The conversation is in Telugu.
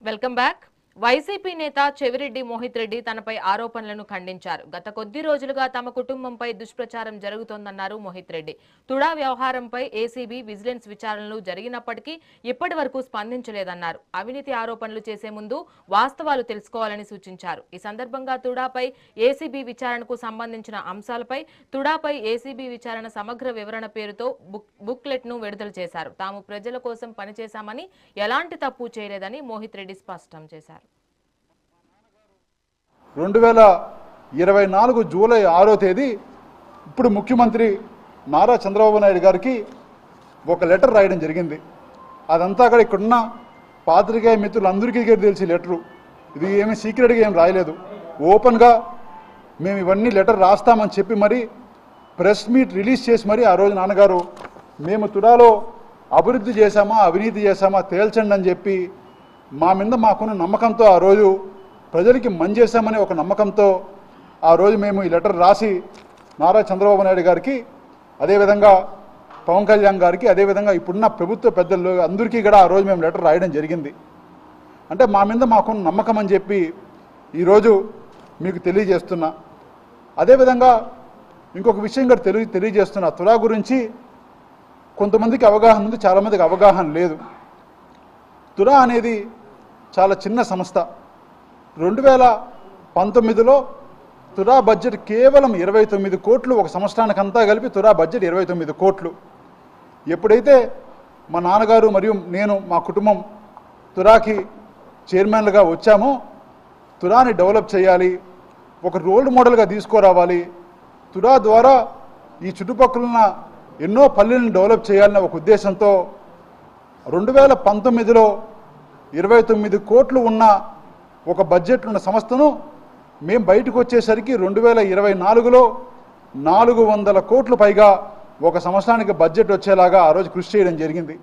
Welcome back. వైసీపీ నేత చెవిరెడ్డి మోహిత్ రెడ్డి తనపై ఆరోపణలను ఖండించారు. గత కొద్ది రోజులుగా తమ కుటుంబంపై దుష్ప్రచారం జరుగుతోందన్నారు మోహిత్ రెడ్డి. తుడా వ్యవహారంపై ఏసీబీ విజిలెన్స్ విచారణలు జరిగినప్పటికీ ఇప్పటి వరకు స్పందించలేదన్నారు. అవినీతి ఆరోపణలు చేసే ముందు వాస్తవాలు తెలుసుకోవాలని సూచించారు. ఈ సందర్భంగా తుడాపై ఏసీబీ విచారణకు సంబంధించిన అంశాలపై తుడాపై ఏసీబీ విచారణ సమగ్ర వివరణ పేరుతో బుక్లెట్ ను విడుదల చేశారు. తాము ప్రజల కోసం పనిచేశామని, ఎలాంటి తప్పు చేయలేదని మోహిత్ రెడ్డి స్పష్టం చేశారు. 2024 జూలై 6వ తేదీ ఇప్పుడు ముఖ్యమంత్రి నారా చంద్రబాబు నాయుడు గారికి ఒక లెటర్ రాయడం జరిగింది. అదంతా కూడా ఇక్కడున్న పాత్రికేయ మిత్రులందరికీ తెలిసి లెటరు. ఇది ఏమి సీక్రెట్గా ఏం రాయలేదు. ఓపెన్గా మేము ఇవన్నీ లెటర్ రాస్తామని చెప్పి మరి ప్రెస్ మీట్ రిలీజ్ చేసి మరి ఆ రోజు నాన్నగారు మేము తుడాలో అభివృద్ధి చేశామా అవినీతి చేశామా తేల్చండి అని చెప్పి మా మీద మాకున్న నమ్మకంతో ఆ రోజు ప్రజలకి మంచి చేశామనే ఒక నమ్మకంతో ఆ రోజు మేము ఈ లెటర్ రాసి నారా చంద్రబాబు నాయుడు గారికి, అదేవిధంగా పవన్ కళ్యాణ్ గారికి, అదేవిధంగా ఇప్పుడున్న ప్రభుత్వ పెద్దలు అందరికీ కూడా ఆ రోజు మేము లెటర్ రాయడం జరిగింది. అంటే మా మీద మాకున్న నమ్మకం అని చెప్పి ఈరోజు మీకు తెలియజేస్తున్నా. అదేవిధంగా ఇంకొక విషయం కూడా తెలియజేస్తున్నా. తుడా గురించి కొంతమందికి అవగాహన ఉంది, చాలామందికి అవగాహన లేదు. తుడా అనేది చాలా చిన్న సంస్థ. 2019లో తుడా బడ్జెట్ కేవలం 29 కోట్లు, ఒక సంవత్సరానికంతా కలిపి తుడా బడ్జెట్ 29 కోట్లు. ఎప్పుడైతే మా నాన్నగారు మరియు నేను మా కుటుంబం తుడాకి చైర్మన్లుగా వచ్చామో తుడాని డెవలప్ చేయాలి, ఒక రోల్ మోడల్గా తీసుకురావాలి, తుడా ద్వారా ఈ చుట్టుపక్కల ఎన్నో పల్లెలను డెవలప్ చేయాలనే ఒక ఉద్దేశంతో 2019లో 29 కోట్లు ఉన్న ఒక బడ్జెట్ ఉన్న సంస్థను మేము బయటకు వచ్చేసరికి 2024లో 400 కోట్లు పైగా ఒక సంవత్సరానికి బడ్జెట్ వచ్చేలాగా ఆ రోజు కృషి చేయడం జరిగింది.